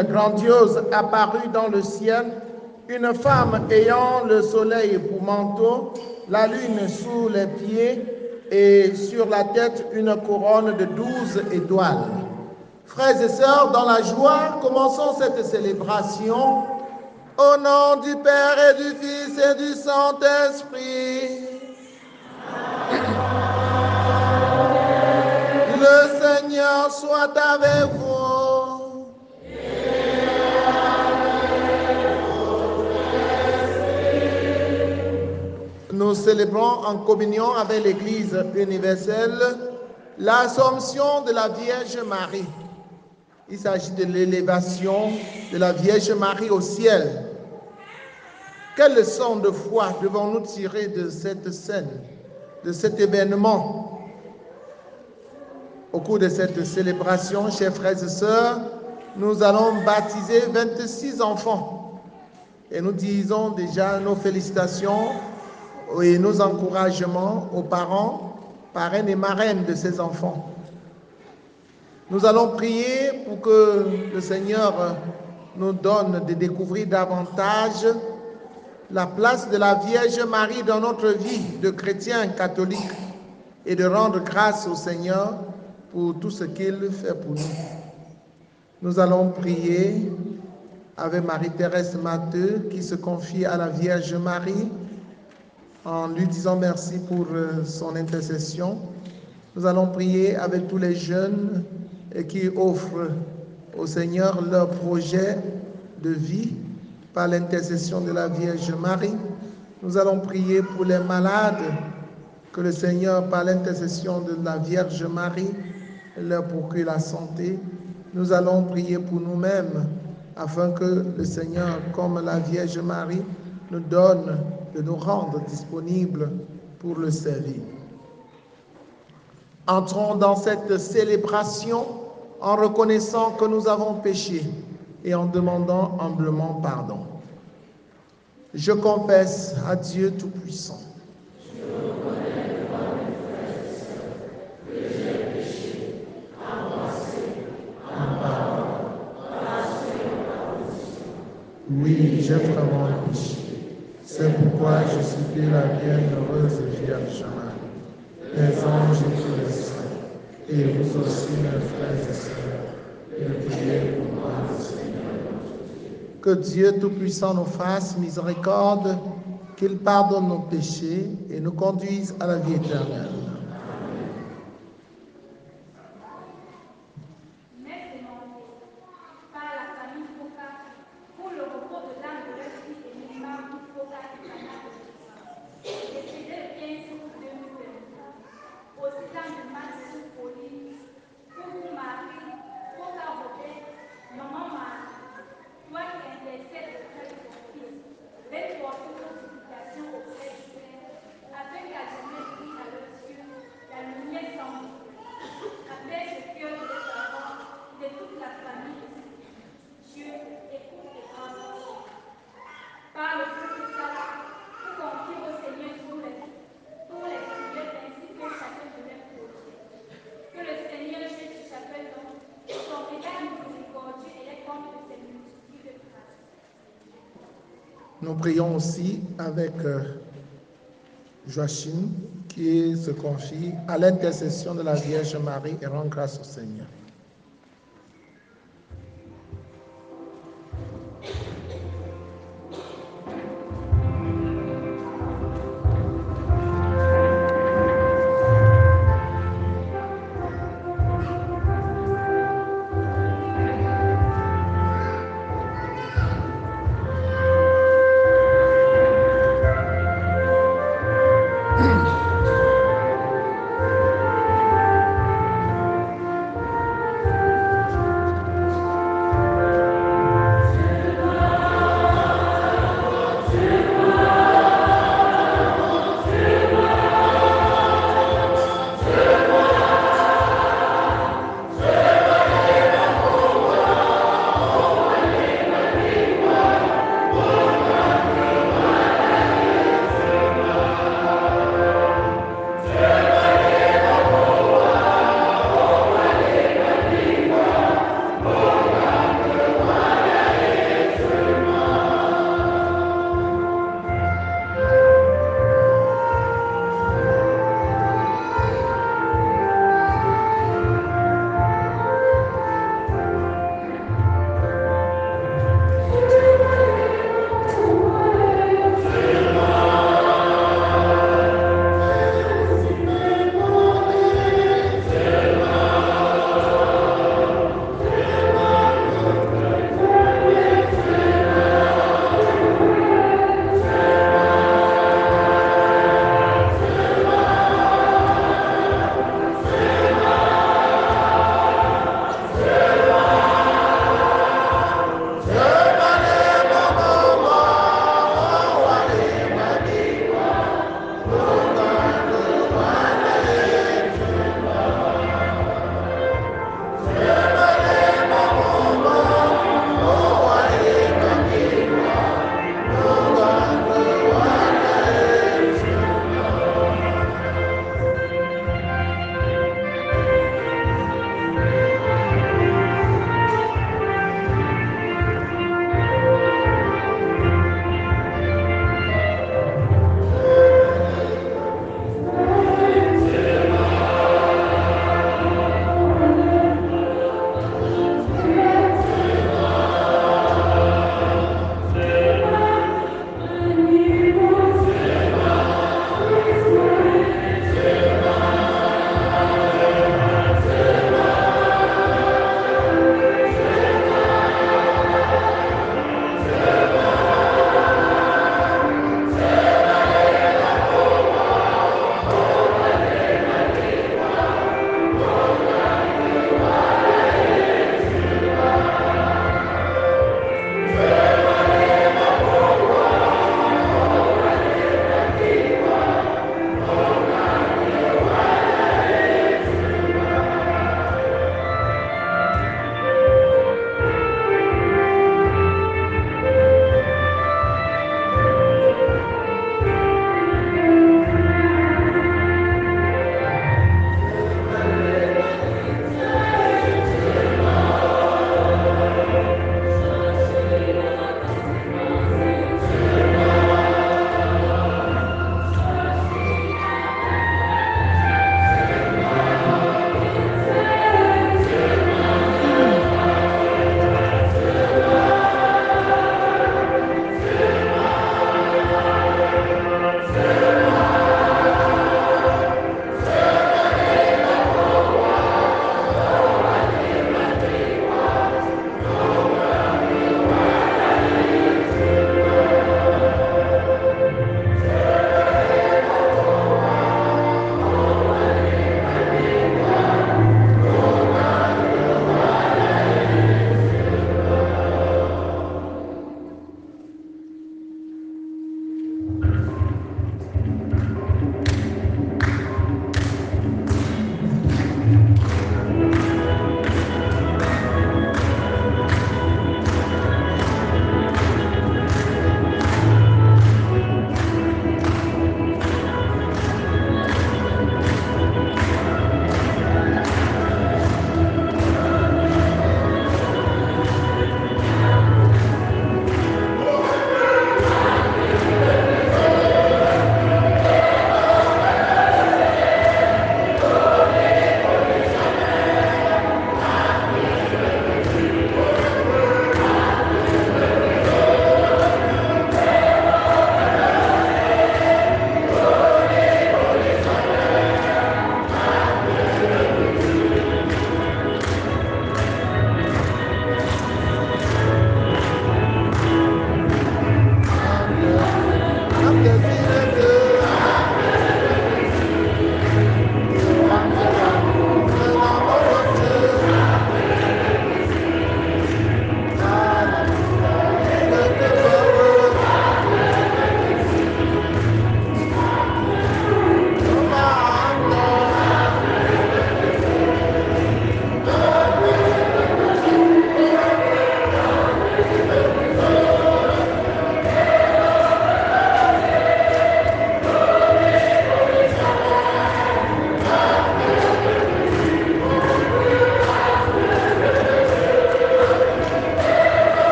signe grandiose apparut dans le ciel, une femme ayant le soleil pour manteau, la lune sous les pieds et sur la tête une couronne de 12 étoiles. Frères et sœurs, dans la joie, commençons cette célébration. Au nom du Père et du Fils et du Saint-Esprit. Le Seigneur soit avec vous. Nous célébrons en communion avec l'Église universelle l'Assomption de la Vierge Marie. Il s'agit de l'élévation de la Vierge Marie au ciel. Quelle leçon de foi devons-nous tirer de cette scène, de cet événement? Au cours de cette célébration, chers frères et sœurs, nous allons baptiser 26 enfants. Et nous disons déjà nos félicitations et nos encouragements aux parents, parraines et marraines de ces enfants. Nous allons prier pour que le Seigneur nous donne de découvrir davantage la place de la Vierge Marie dans notre vie de chrétiens catholiques et de rendre grâce au Seigneur pour tout ce qu'il fait pour nous. Nous allons prier avec Marie-Thérèse Matteux qui se confie à la Vierge Marie en lui disant merci pour son intercession. Nous allons prier avec tous les jeunes qui offrent au Seigneur leur projet de vie par l'intercession de la Vierge Marie. Nous allons prier pour les malades, que le Seigneur, par l'intercession de la Vierge Marie, leur procure la santé. Nous allons prier pour nous-mêmes, afin que le Seigneur, comme la Vierge Marie, nous donne de nous rendre disponibles pour le servir. Entrons dans cette célébration en reconnaissant que nous avons péché et en demandant humblement pardon. Je confesse à Dieu Tout-Puissant. Je reconnais devant mes frères et sœurs que j'ai péché en pensée, en parole, en action et en commission. Oui, j'ai vraiment péché. C'est pourquoi je supplie la bienheureuse Vierge Marie, les anges et tous les saints, et vous aussi, mes frères et sœurs, de prier pour moi, le Seigneur. Que Dieu Tout-Puissant nous fasse miséricorde, qu'il pardonne nos péchés et nous conduise à la vie éternelle. Nous prions aussi avec Joachim qui se confie à l'intercession de la Vierge Marie et rend grâce au Seigneur.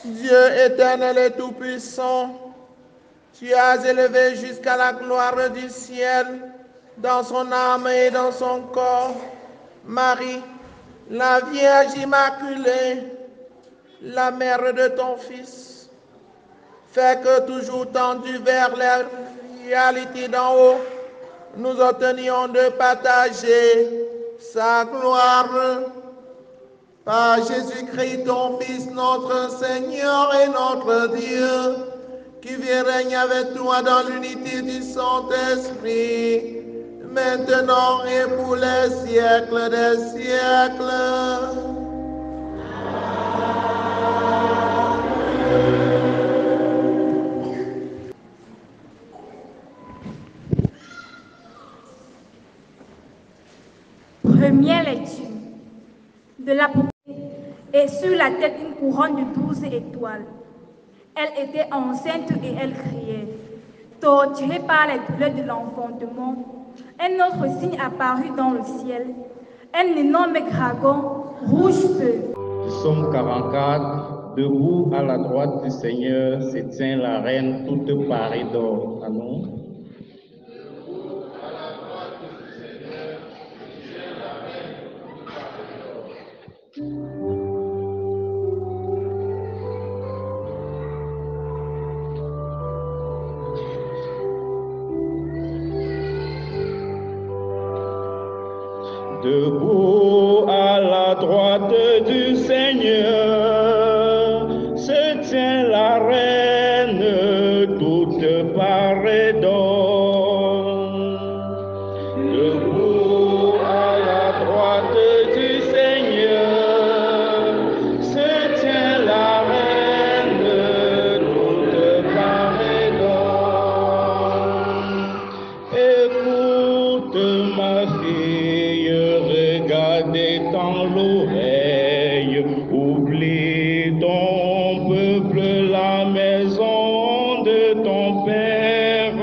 Dieu éternel et tout-puissant, tu as élevé jusqu'à la gloire du ciel, dans son âme et dans son corps, Marie, la Vierge Immaculée, la mère de ton Fils. Fais que toujours tendus vers la réalité d'en haut, nous obtenions de partager sa gloire. Par Jésus-Christ, ton Fils, notre Seigneur et notre Dieu, qui vit et règne avec toi dans l'unité du Saint-Esprit, maintenant et pour les siècles des siècles. Première lecture de l'Apocalypse, et sur la tête une couronne de 12 étoiles. Elle était enceinte et elle criait. Torturée par les douleurs de l'enfantement, un autre signe apparut dans le ciel, un énorme dragon rouge feu. Psaume 44, debout à la droite du Seigneur se tient la reine toute parée d'or. Amen. Debout à la droite du Seigneur se tient la reine toute parée d'or. Debout à la droite du Seigneur se tient la reine toute parée d'or. Écoute ma fille, regardez dans l'oreille, oublie ton peuple, la maison de ton père.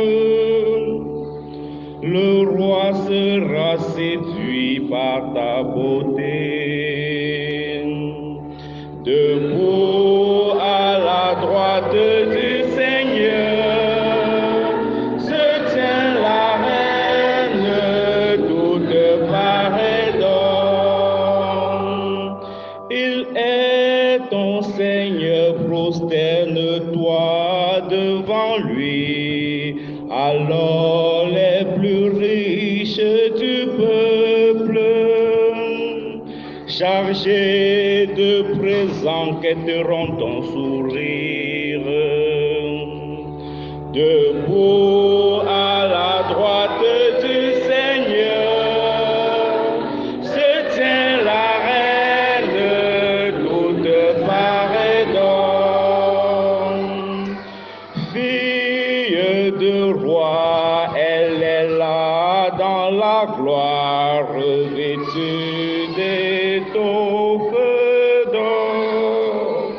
Le roi sera séduit par ta beauté. Debout à la droite du Seigneur se tient la reine toute parée d'or. Il est ton Seigneur, prosterne-toi devant lui. Alors les plus riches du peuple, chargés de présents, quêteront ton sourire. Debout à la droite du Seigneur se tient la reine toute parée d'or. Fille de roi, elle est là dans la gloire, vêtue d'étoffe d'or.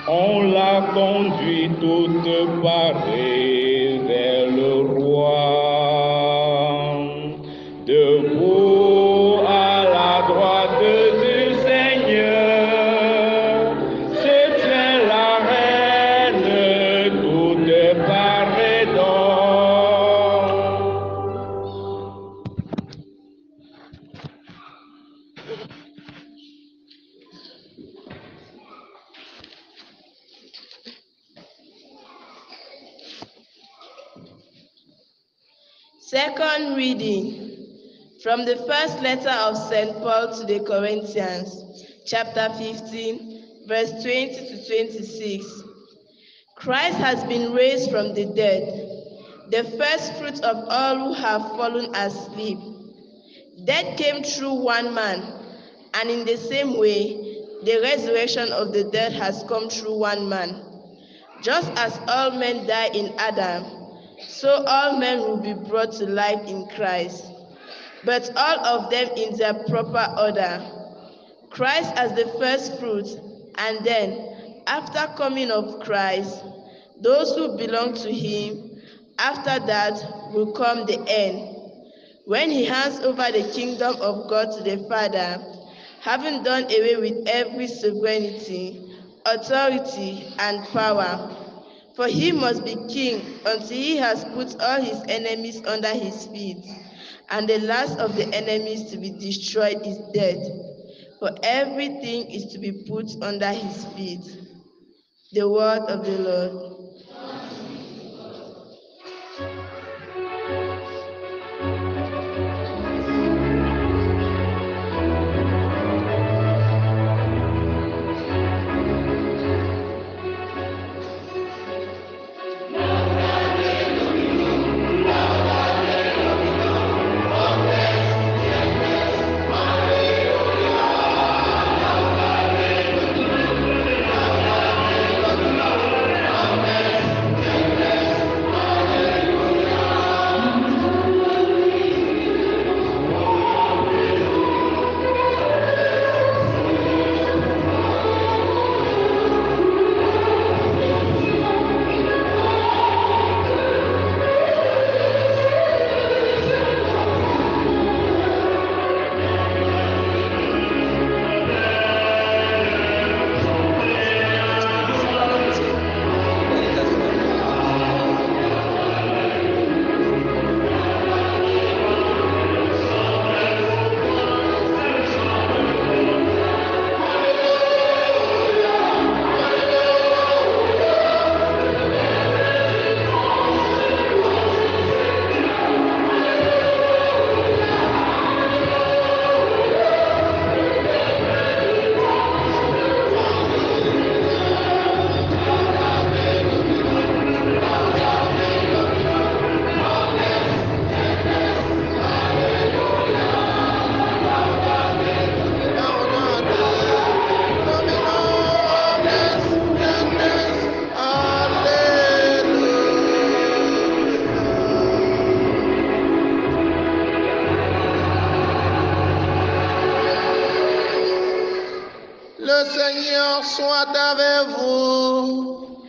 On l'a conduit toute parée vers le roi. Debout à la droite du Seigneur se tient la reine toute parée d'or. Second reading from the first letter of St. Paul to the Corinthians, chapter 15, verse 20 to 26. Christ has been raised from the dead, the first fruit of all who have fallen asleep. Death came through one man, and in the same way, the resurrection of the dead has come through one man. Just as all men die in Adam, so all men will be brought to life in Christ, but all of them in their proper order. Christ as the first fruit, and then, after coming of Christ, those who belong to him, after that will come the end, when he hands over the kingdom of God to the Father, having done away with every sovereignty, authority, and power. For he must be king until he has put all his enemies under his feet. And the last of the enemies to be destroyed is death. For everything is to be put under his feet. The word of the Lord. Le Seigneur soit avec vous.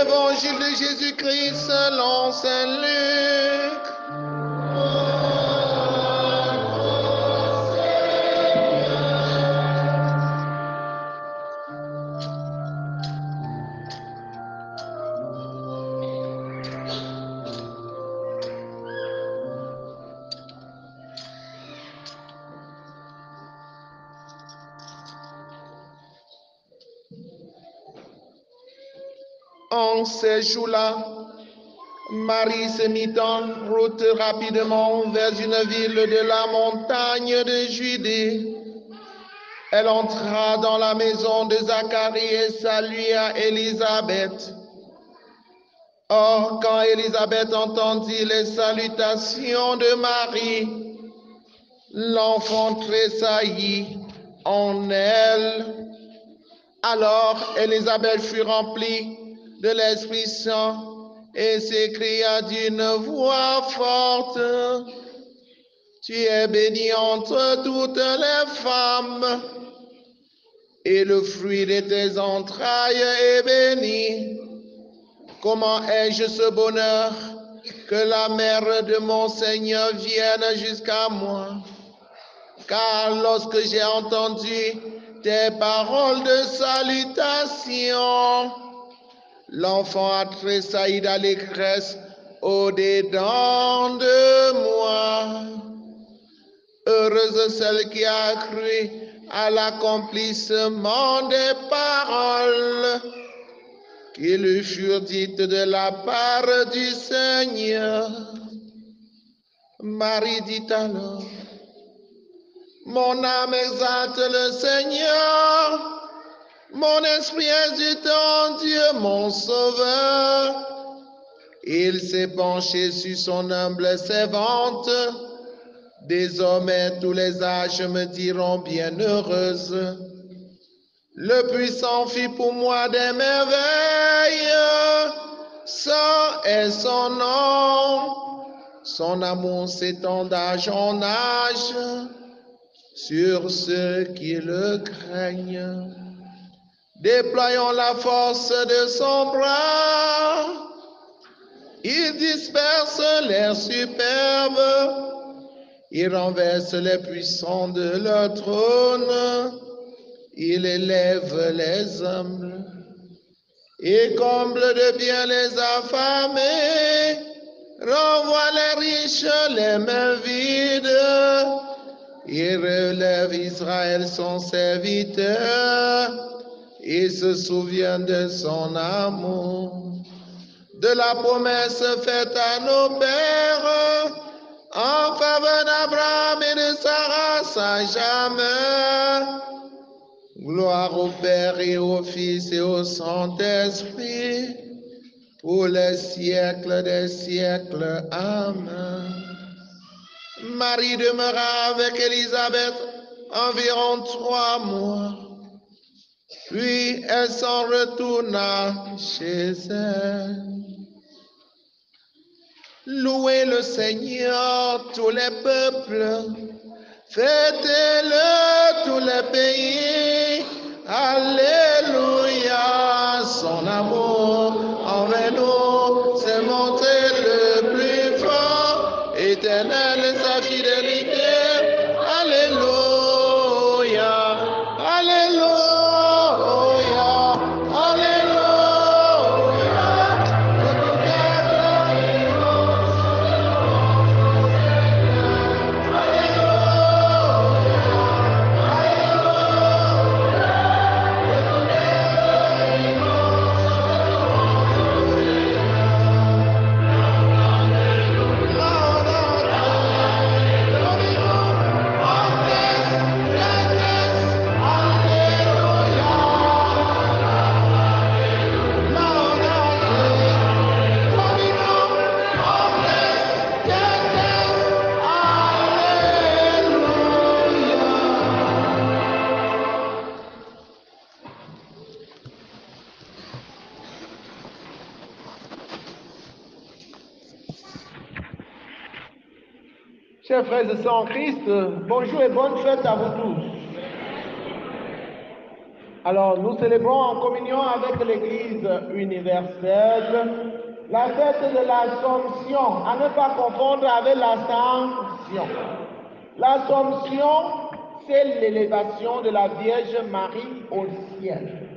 Évangile de Jésus-Christ selon Saint Luc. En ces jours-là, Marie se mit en route rapidement vers une ville de la montagne de Judée. Elle entra dans la maison de Zacharie et salua Élisabeth. Or, quand Élisabeth entendit les salutations de Marie, l'enfant tressaillit en elle. Alors Élisabeth fut remplie de l'Esprit Saint et s'écria d'une voix forte: Tu es bénie entre toutes les femmes, et le fruit de tes entrailles est béni. Comment ai-je ce bonheur que la mère de mon Seigneur vienne jusqu'à moi? Car lorsque j'ai entendu tes paroles de salutation, l'enfant a tressailli d'allégresse au-dedans de moi. Heureuse celle qui a cru à l'accomplissement des paroles qui lui furent dites de la part du Seigneur. Marie dit alors: Mon âme exalte le Seigneur, mon esprit exulte en Dieu mon Sauveur. Il s'est penché sur son humble servante. Désormais tous les âges me diront bienheureuse. Le Puissant fit pour moi des merveilles. Saint est son nom. Son amour s'étend d'âge en âge sur ceux qui le craignent. Déployons la force de son bras. Il disperse l'air superbe. Il renverse les puissants de leur trône. Il élève les humbles. Il comble de bien les affamés. Renvoie les riches les mains vides. Il relève Israël son serviteur. Il se souvient de son amour, de la promesse faite à nos pères, en faveur d'Abraham et de sa race à jamais. Gloire au Père et au Fils et au Saint-Esprit, pour les siècles des siècles. Amen. Marie demeura avec Élisabeth environ 3 mois. Puis elle s'en retourna chez elle. Louez le Seigneur, tous les peuples. Fêtez-le, tous les pays. Alléluia. Son amour envers nous s'est montré le plus fort. Éternelle sa fidélité. Alléluia. Alléluia. Chers frères et sœurs en Christ, bonjour et bonne fête à vous tous. Alors, nous célébrons en communion avec l'Église universelle la fête de l'Assomption, à ne pas confondre avec l'Ascension. L'Assomption, c'est l'élévation de la Vierge Marie au ciel.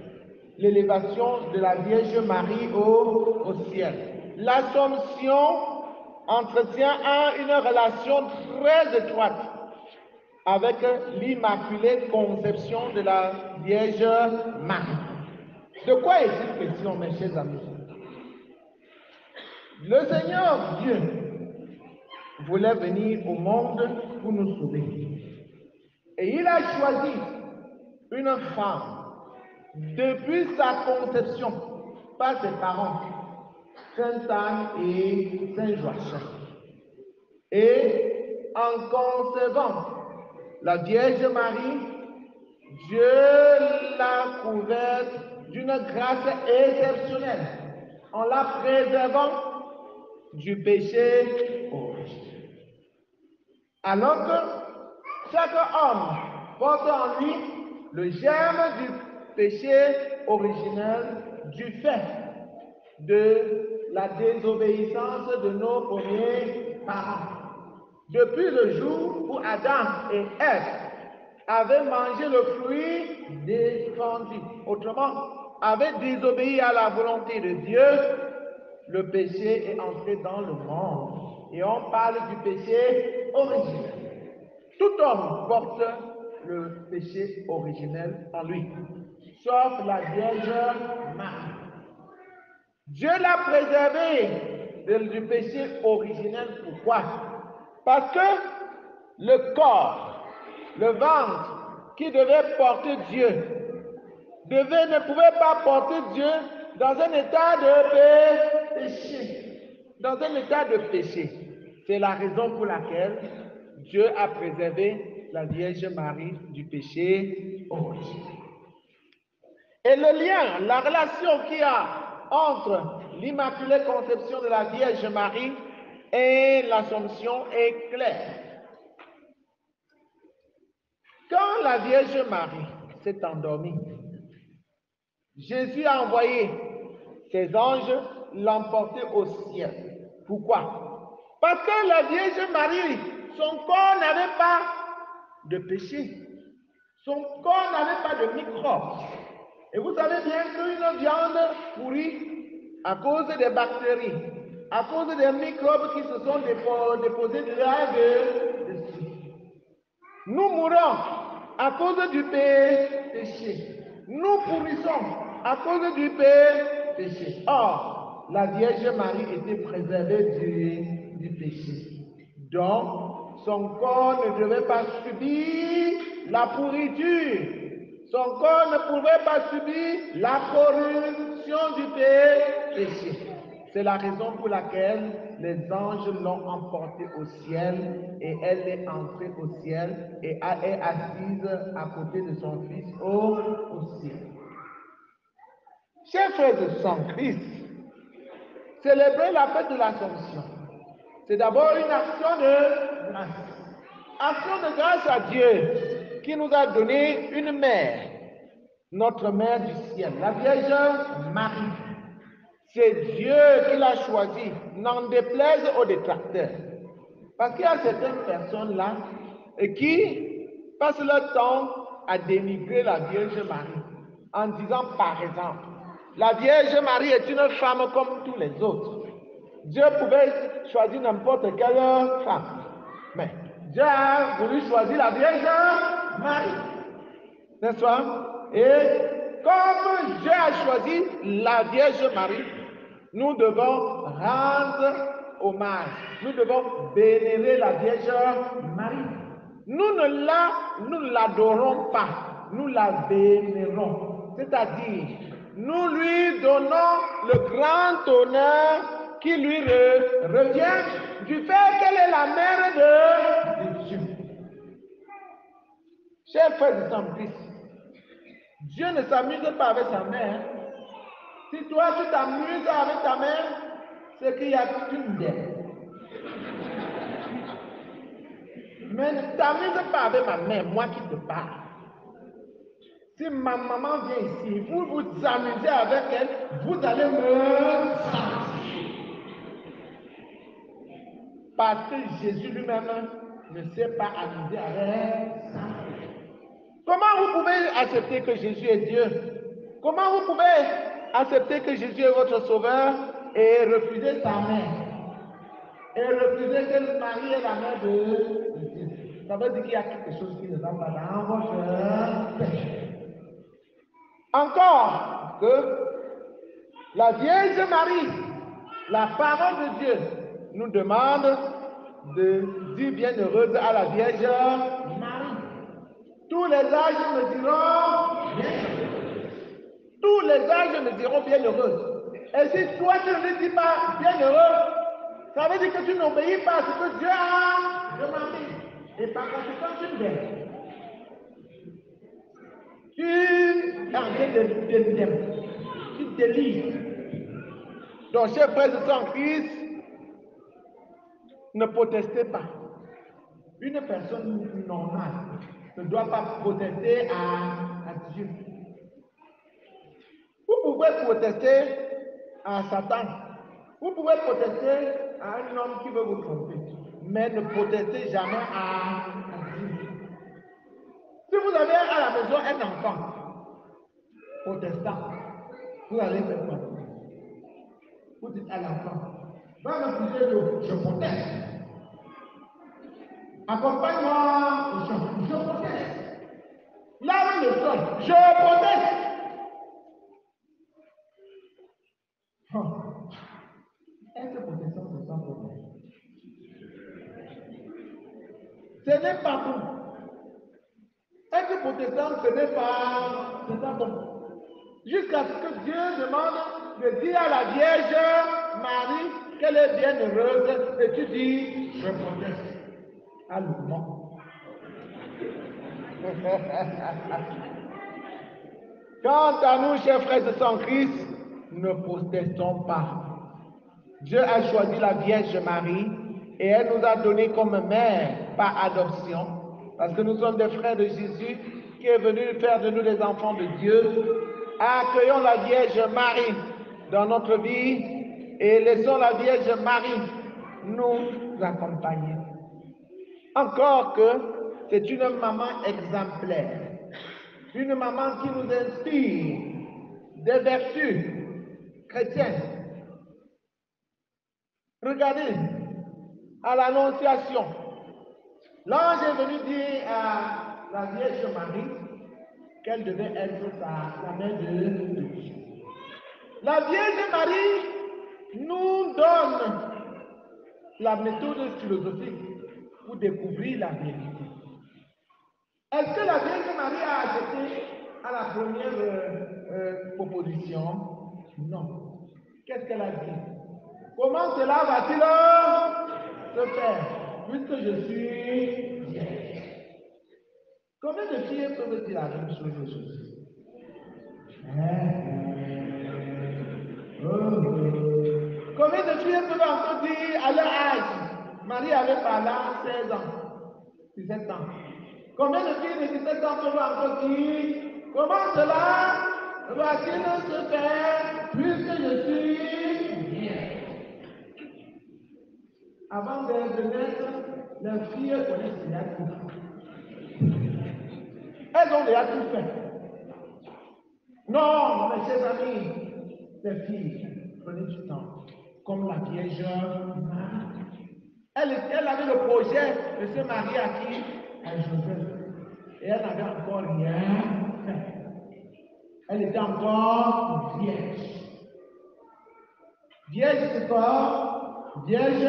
L'élévation de la Vierge Marie au ciel. L'Assomption entretient une relation très étroite avec l'Immaculée Conception de la Vierge Marie. De quoi est-il question, mes chers amis? Le Seigneur Dieu voulait venir au monde pour nous sauver. Et il a choisi une femme depuis sa conception par ses parents, Sainte Anne et Saint Joachim. Et en concevant la Vierge Marie, Dieu l'a couverte d'une grâce exceptionnelle en la préservant du péché originel. Alors que chaque homme porte en lui le germe du péché originel du fait de la désobéissance de nos premiers parents. Depuis le jour où Adam et Ève avaient mangé le fruit défendu, autrement, avaient désobéi à la volonté de Dieu, le péché est entré dans le monde. Et on parle du péché originel. Tout homme porte le péché originel en lui, sauf la Vierge Marie. Dieu l'a préservé du péché originel. Pourquoi? Parce que le corps, le ventre qui devait porter Dieu, ne pouvait pas porter Dieu dans un état de péché. Dans un état de péché. C'est la raison pour laquelle Dieu a préservé la Vierge Marie du péché originel. Et le lien, la relation qu'il y a entre l'Immaculée Conception de la Vierge Marie et l'Assomption est claire. Quand la Vierge Marie s'est endormie, Jésus a envoyé ses anges l'emporter au ciel. Pourquoi? Parce que la Vierge Marie son corps n'avait pas de péché. Son corps n'avait pas de microbes. Et vous savez bien qu'une viande pourrit à cause des bactéries, à cause des microbes qui se sont déposés dessus. Nous mourons à cause du péché. Nous pourrissons à cause du péché. Or, la Vierge Marie était préservée du péché. Donc, son corps ne devait pas subir la pourriture. Son corps ne pouvait pas subir la corruption du péché. C'est la raison pour laquelle les anges l'ont emportée au ciel et elle est entrée au ciel et est assise à côté de son fils au ciel. Chers frères et sœurs en Christ, célébrer la fête de l'Assomption, c'est d'abord une action de grâce. Action de grâce à Dieu qui nous a donné une mère, notre mère du ciel, la Vierge Marie. C'est Dieu qui l'a choisi, n'en déplaise aux détracteurs. Parce qu'il y a certaines personnes là qui passent leur temps à dénigrer la Vierge Marie en disant par exemple, la Vierge Marie est une femme comme tous les autres. Dieu pouvait choisir n'importe quelle femme, mais Dieu a voulu choisir la Vierge Marie, n'est-ce pas? Et comme Dieu a choisi la Vierge Marie, nous devons rendre hommage, nous devons vénérer la Vierge Marie. Nous ne l'adorons pas, nous la vénérons, c'est-à-dire nous lui donnons le grand honneur qui lui revient du fait qu'elle est la mère de Dieu. Chers frères et sœurs en Christ, Dieu ne s'amuse pas avec sa mère. Si toi tu t'amuses avec ta mère, c'est qu'il y a une dette. Mais ne t'amuse pas avec ma mère, moi qui te parle. Si ma maman vient ici, vous vous amusez avec elle, vous allez me sanctifier. Parce que Jésus lui-même ne s'est pas amusé avec ça. Comment vous pouvez accepter que Jésus est Dieu? Comment vous pouvez accepter que Jésus est votre sauveur et refuser sa mère? Et refuser que Marie est la mère de Dieu? Ça veut dire qu'il y a quelque chose qui ne va pas dans votre péché. Encore que la Vierge Marie, la parole de Dieu, nous demande de dire bienheureuse à la Vierge Marie. Tous les âges me diront bienheureuse. Tous les âges me diront bienheureuse. Et si toi tu ne dis pas bienheureux, ça veut dire que tu n'obéis pas à ce que Dieu a demandé. Et par conséquent, tu m'aimes. Tu es en train de tu délires. Donc, chers frères et sœurs en Christ, ne protestez pas. Une personne normale ne doit pas protester à Dieu. Vous pouvez protester à Satan. Vous pouvez protester à un homme qui veut vous tromper. Mais ne protestez jamais à Dieu. Si vous avez à la maison un enfant protestant, vous allez faire quoi? Vous dites à l'enfant, va me pousser l'eau, je proteste. Accompagne-moi au champ, je proteste. Lave le sol, je proteste. Être protestant, c'est sans problème. Ce n'est pas bon. Être protestant, ce n'est pas bon. Jusqu'à ce que Dieu demande de dire à la Vierge Marie qu'elle est bienheureuse, et tu dis, je proteste. Allemand. Quant à nous, chers frères et sœurs en Christ, ne protestons pas. Dieu a choisi la Vierge Marie et elle nous a donné comme mère par adoption, parce que nous sommes des frères de Jésus qui est venu faire de nous des enfants de Dieu. Accueillons la Vierge Marie dans notre vie et laissons la Vierge Marie nous accompagner. Encore que c'est une maman exemplaire. Une maman qui nous inspire des vertus chrétiennes. Regardez, à l'Annonciation, l'ange est venu dire à la Vierge Marie qu'elle devait être la mère de Dieu. La Vierge Marie nous donne la méthode philosophique pour découvrir la vérité. Est-ce que la Vierge Marie a accepté à la première proposition? Non. Qu'est-ce qu'elle a dit? Comment cela va-t-il se faire puisque je suis vierge? Combien de filles peuvent dire la même chose aujourd'hui? Combien de filles peuvent encore dire à leur âge? Marie avait parlé à 16 ans, 17 ans. Combien de filles de 17 ans peuvent encore dire comment cela va-t-il se faire puisque je suis vierge? Avant de naître, les filles connaissent déjà tout. Elles ont déjà tout fait. Non, mes chers amis, les filles, prenez du temps. Comme la Vierge Marie. Elle avait le projet de se marier à qui? À Joseph. Et elle n'avait encore rien fait. Elle était encore vierge. Vierge de corps, vierge.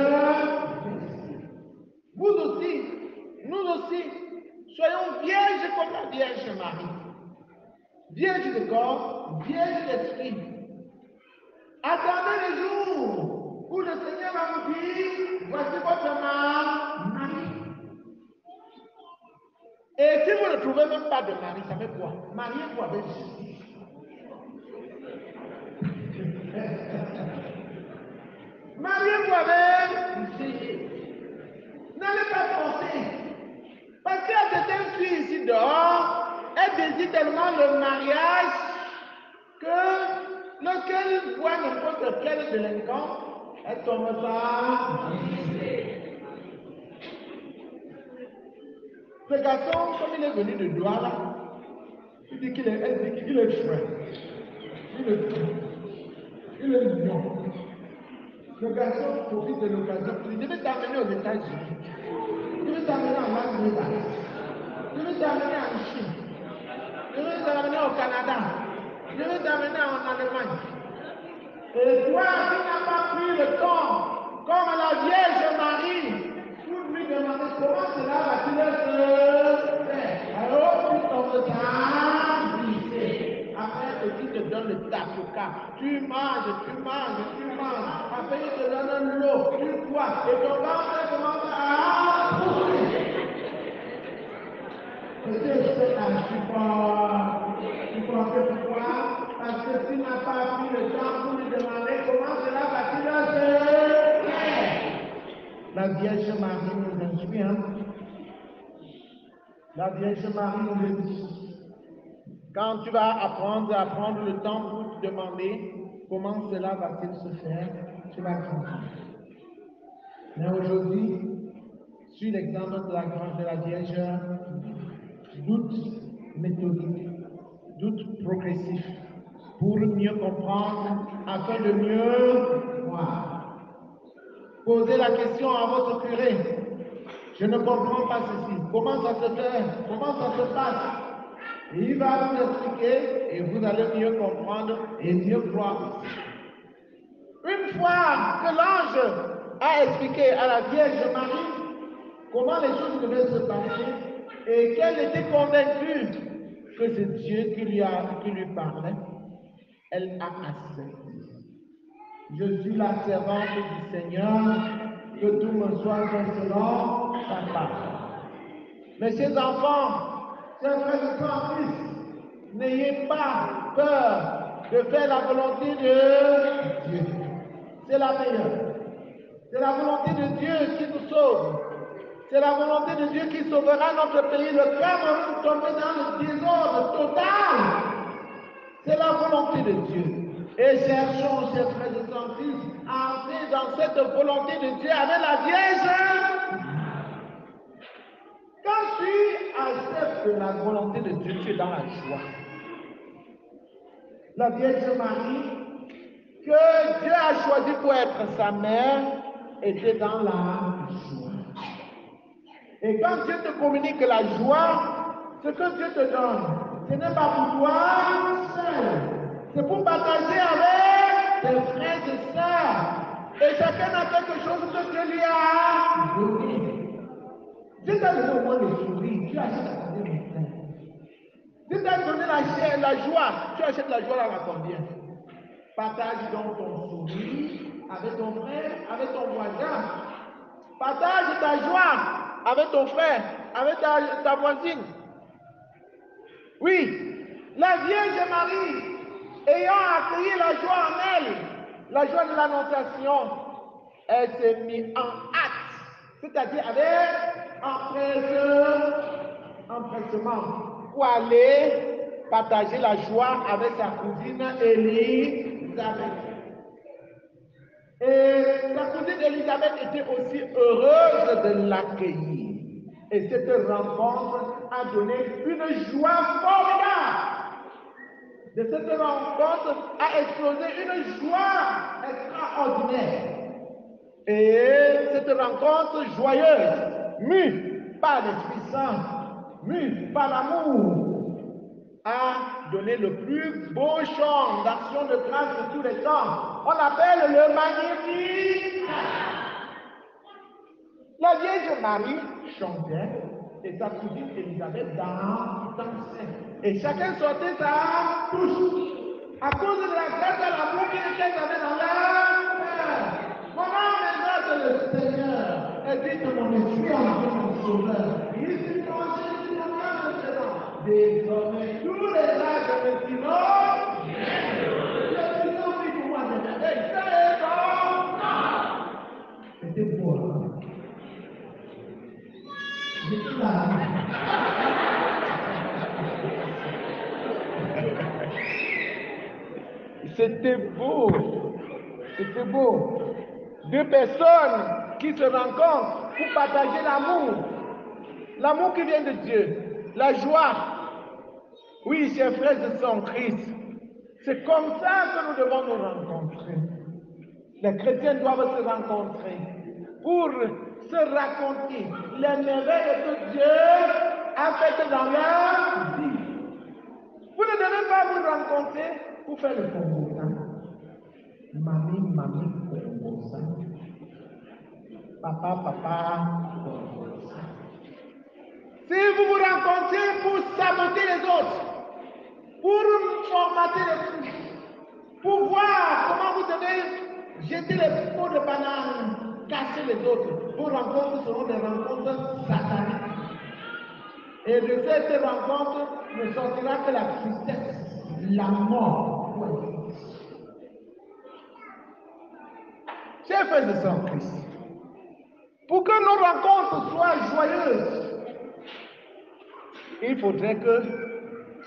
Vous aussi, nous aussi, soyons vierges comme la Vierge Marie. Vierge de corps, vierge d'esprit. Attendez le jour où le Seigneur va vous dire, voici votre mari. Et si vous ne trouvez même pas de mari, ça fait quoi? Mariez-vous avec Jésus. Mariez-vous avec Jésus. N'allez pas forcer. Parce qu'il y a certaines filles ici dehors, elles désirent tellement le mariage que lorsqu'elles voient n'importe quel délinquant, elles tombent ça. Ce garçon, comme il est venu de Douala, il dit qu'il est chouette. Il est mignon. Le garçon profite de l'occasion. Il dit, je vais t'amener aux États-Unis. Je vais t'amener en Las Vegas. Je vais t'amener en Chine. Je vais t'amener au Canada. Je vais t'amener en Allemagne. Et toi, tu n'as pas pris le temps, comme la Vierge Marie, pour lui demander comment cela va-t-il se faire. Alors, tu tombes dans lycée. Après, il te donne le tapoka. Tu manges. Après, il te donne l'eau. Tu bois. Et ton ventre commence à pousser. Monsieur, je fais un support. Tu comprends pourquoi? Parce que tu n'as pas pris le temps pour lui demander comment cela va-t-il se faire. La Vierge Marie nous instruit. La Vierge Marie nous dit. Quand tu vas apprendre le temps pour te demander comment cela va-t-il se faire, tu vas comprendre. Mais aujourd'hui, sur l'exemple de la Vierge, doute méthodique, doute progressif, pour mieux comprendre, afin de mieux voir. Posez la question à votre curé. Je ne comprends pas ceci. Comment ça se fait? Comment ça se passe? Et il va vous expliquer et vous allez mieux comprendre et mieux croire. Une fois que l'ange a expliqué à la Vierge Marie comment les choses devaient se passer et qu'elle était convaincue que c'est Dieu qui lui parlait, elle a accepté. Je suis la servante du Seigneur, que tout me soit fait selon sa parole. Mais ces enfants, chers frères et sœurs en Christ, n'ayez pas peur de faire la volonté de Dieu. C'est la meilleure. C'est la volonté de Dieu qui nous sauve. C'est la volonté de Dieu qui sauvera notre pays. Le Cameroun tombé dans le désordre total. C'est la volonté de Dieu. Et cherchons, chers frères et sœurs en Christ, à entrer dans cette volonté de Dieu avec la Vierge. Quand tu acceptes la volonté de Dieu, tu es dans la joie. La Vierge Marie, que Dieu a choisi pour être sa mère, était dans la joie. Et quand Dieu te communique la joie, ce que Dieu te donne, ce n'est pas pour toi seul. C'est pour partager avec tes frères et sœurs. Et chacun a quelque chose que Dieu lui a donné. Dieu t'a donné au moins le sourire, tu achètes à combien de frères? Dieu t'a donné la joie, tu achètes la joie à combien? Partage donc ton sourire avec ton frère, avec ton voisin. Partage ta joie avec ton frère, avec ta voisine. Oui, la Vierge Marie, ayant accueilli la joie en elle, la joie de l'Annonciation, elle s'est mise en acte, c'est-à-dire avec empressement, pour aller partager la joie avec sa cousine Élisabeth. Et sa cousine Élisabeth était aussi heureuse de l'accueillir. Et cette rencontre a donné une joie formidable. De cette rencontre a explosé une joie extraordinaire. Et cette rencontre joyeuse, mue par l'Esprit Saint, mue par l'amour, a donné le plus beau chant d'action de grâce de tous les temps. On l'appelle le Magnificat. La Vierge Marie chantait et sa cousine Élisabeth dansait. Et chacun sortait sa touche. À cause de la grâce et l'amour qu'ils avaient dans leur cœur. Mon âme est grâce le Seigneur. Et dit que mon esprit en fait mon sauveur. Il s'est penché sur mon âme maintenant. Désormais, tous les âges me diront. Je suis envie pour moi de dire, hey, ça est bon. C'était beau. J'étais là. C'était beau. C'était beau. Deux personnes qui se rencontrent pour partager l'amour. L'amour qui vient de Dieu. La joie. Oui, chers frères et sœurs en Christ. C'est comme ça que nous devons nous rencontrer. Les chrétiens doivent se rencontrer pour se raconter les merveilles que Dieu a faites dans leur vie. Vous ne devez pas vous rencontrer pour faire le composant. Mamie, composant. Papa, composant. Si vous vous rencontrez pour saboter les autres, pour formater les couches, pour voir comment vous devez jeter les pots de banane, casser les autres, vos rencontres seront des rencontres sataniques. Et de cette rencontre ne sortira que la tristesse, la mort. Chers frères et sœurs en Christ, pour que nos rencontres soient joyeuses, il faudrait que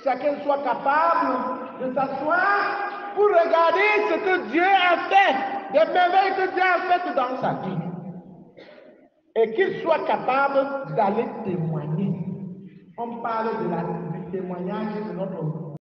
chacun soit capable de s'asseoir pour regarder ce que Dieu a fait, des merveilles que Dieu a faites dans sa vie. Et qu'il soit capable d'aller témoigner. On parle du témoignage de notre